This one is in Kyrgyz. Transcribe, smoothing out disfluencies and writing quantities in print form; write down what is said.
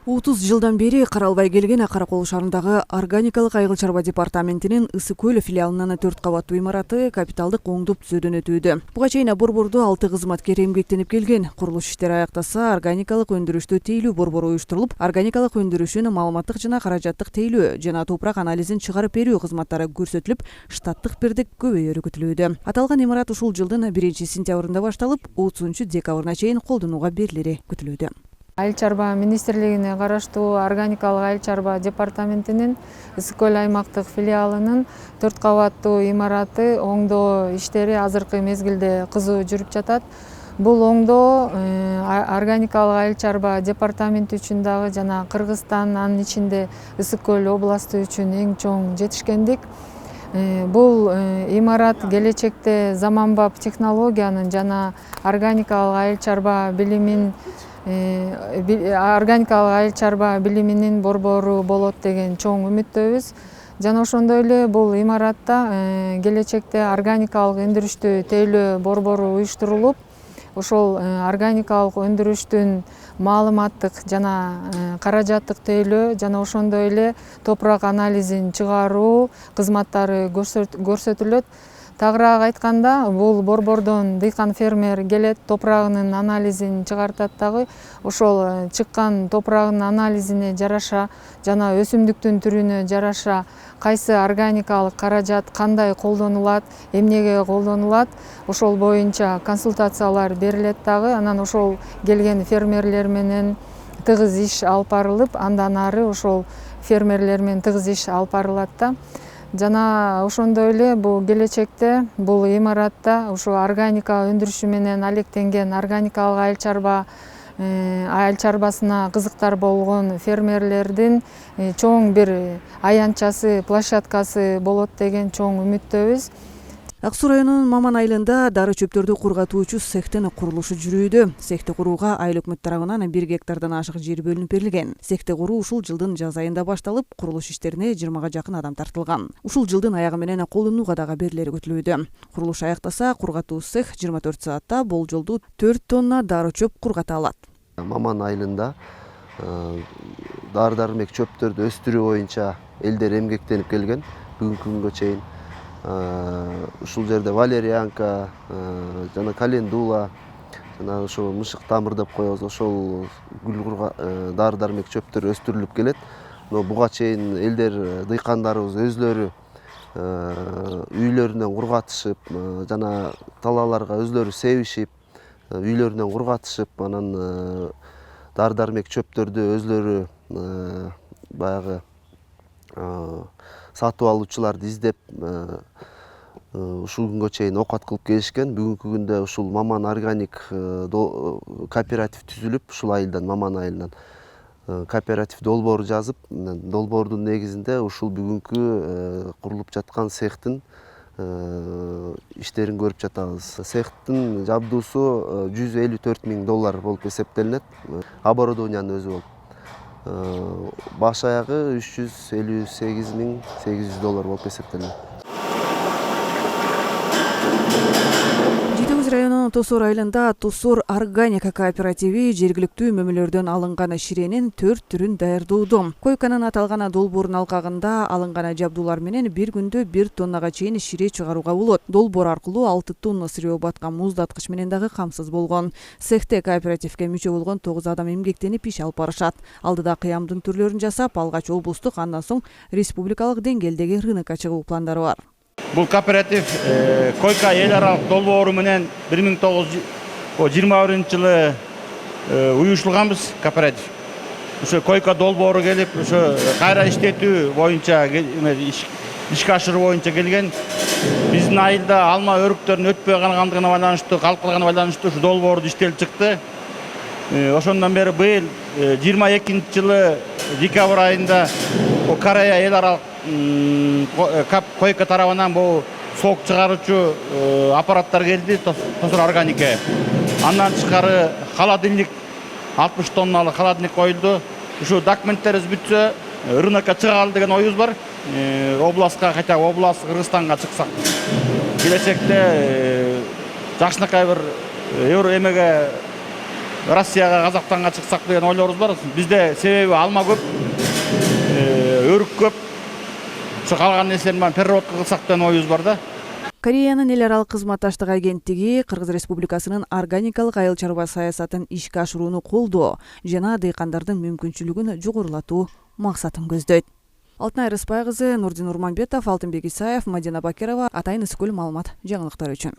30 жылдан бери каралбай келген Акаракол шаарындагы органикалык айыл чарба департаментинин Ысык көл филиалынын 4 кабаттуу имараты капиталдык оңдоп түзүүдөн өтүүдө. Буга чейин борбордо 6 кызматкер эмгектенип келген. Курулуш иштери аяктаса, органикалык өндүрүштү тейлөө борбору уюштурулуп, органикалык өндүрүшүн маалыматтык жана каражаттык тейлөө жана топурак анализин чыгарып берүү кызматтары көрсөтүлүп, штаттык бирдик көбөйөрү күтүлүүдө. Аталган имарат ушул жылдын 1-сентябрында башталып, 30-декабрына чейин колдонууга берилери күтүлүүдө. Айыл чарба министрлигине караштуу органикалык айыл чарба департаментинин Ысык көл аймактык филиалынын 4 кабаттуу имараты оңдоо иштери азыркы мезгилде кызуу жүрүп жатат. Бул оңдоо органикалык айыл чарба департаменти үчүн дагы жана Кыргызстан, анын ичинде Ысык көл областы үчүн эң чоң жетишкендик. Бул имарат келечекте заманбап технологиянын жана органикалык айыл чарба билимин билиминин борбору болот деген чоң үмүттөбүз. Жана ошондой эле бул имаратта келечекте органикалык өндүрүштү тейлөө борбору уюштурулуп, ошол органикалык өндүрүштүн маалыматтык жана каражаттык тейлөө жана ошондой эле топурак анализин чыгаруу кызматтары көрсөтүлөт. Тагыраак айтканда, бул борбордон дыйкан фермер келет, топурагынын анализин чыгартат дагы. Ошол чыккан топурагынын анализине жараша жана өсүмдүктүн түрүнө жараша кайсы органикалык каражат кандай колдонулат, эмнеге колдонулат, ошол боюнча консультациялар берилет дагы. Анан ошол келген фермерлер менен тыгыз иш алып барылып, андан ары ошол фермерлер менен тыгыз иш алып барылат да. Жана ошондой эле бул келечекте бул имаратта ушу органика өндүрүшү менен алектенген органикалык айыл чарбасына кызыктар болгон фермерлердин чоң бир аянтчасы, площадкасы болот деген чоң үмүттөбүз. Ак Суу районунун Маман айылында дары чөптөрдү кургатуучу цехтин курулушу жүрүүдө. Цехти курууга айыл өкмөт тарабынан 1 гектардан ашык жер бөлүнүп берилген. Цехти куруу ушул жылдын жаз айында башталып, курулуш иштерине 20га жакын адам тартылган. Ушул жылдын аягы менен колдонууга дагы берилери күтүлүүдө. Курулуш аяктаса, кургатуу цех 24 саатта болжолдуу 4 тонна дары чөп кургата алат. Маман айылында дары-дармек чөптөрдү өстүрүү боюнча элдер эмгектенип келген. Бүгүнкү күнгө чейин ушул жерде валерьянка жана календула жана ошол мышык тамыр деп коебуз, ошол дары-дармек чөптөр өстүрүлүп келет. Но буга чейин элдер, дыйкандарыбыз өзлөрү үйлөрүнөн кургатышып, жана талааларга өзлөрү себишип, үйлөрүнөн кургатышып, анан дары-дармек чөптөрдү өзлөрү баягы сатып алуучуларды издеп ушул күнгө чейин окат кылып келишкен. Бүгүнкү күндө ушул Маман органик кооператив түзүлүп, ушул айылдан, Маман айылынан кооператив долбоор жазып, долбоордун негизинде ушул бүгүнкү курулуп жаткан цехтин иштерин көрүп жатабыз. Цехтин жабдуусу $154,000 болуп эсептелинет. Оборудованиянын өзү болуп баш аягы $358,800 болуп эсептелинет. Районунун Тосор айылында Тосор органика кооперативи жергиликтүү мөмөлөрдөн алынган ширенин 4 түрүн даярдоодо. Койканын аталган долбоорунун алкагында алынган жабдуулар менен бир күндө 1 тоннага чейин шире чыгарууга болот. Долбоор аркылуу 6 тонна сырьё баткан муздаткыч менен дагы камсыз болгон. Цехте кооперативге мүчө болгон 9 адам эмгектенип иш алып барышат. Алдыда кыямдын түрлөрүн жасап, алгач облустук, андан соң республикалык деңгээлдеги рынокко чыгуу пландары бар. Бул кооператив койка эл аралык долбоору менен 1921-жылы уюштурганбыз кооператив. Ошо койка долбоору келип, ошо кайра иштетүү боюнча ишке ашыруу боюнча келген. Биздин айылда алма өрүктөрүнүн өтпөй калгандыгына байланыштуу, калкылагына байланыштуу ушу долбоорду иштелип чыкты. Ошондон бери быйыл 22-жылы декабрь айында Корея эл аралык койка тарабынан бул сок чыгаруучу аппараттар келди, Тосор органика. Андан тышкары холодильник 60 тонналык холодильник коюлду. Ушу документтерибиз бүтсө, рынокко чыгалы деген оюбуз бар. Областка, хотя область Кыргызстанга чыксак. Келечекте жакшынакай бир эмеге Россияга, Казакстанга чыксак деген ойлорубуз бар. Бизде себеби алма көп, өрүк көп. Ошо калган нерселерин баарын переработка кылсак деген оюбуз бар да. Кореянын эл аралык кызматташтык агенттиги Кыргыз Республикасынын органикалык айыл чарба саясатын ишке ашырууну колдоо жана дыйкандардын мүмкүнчүлүгүн жогорулатуу максатын көздөйт. Алтынай Рыспай кызы, Нурдин Урманбетов, Алтынбек Исаев, Мадина Бакирова, Атайын Ысыкөл маалымат жаңылыктары үчүн.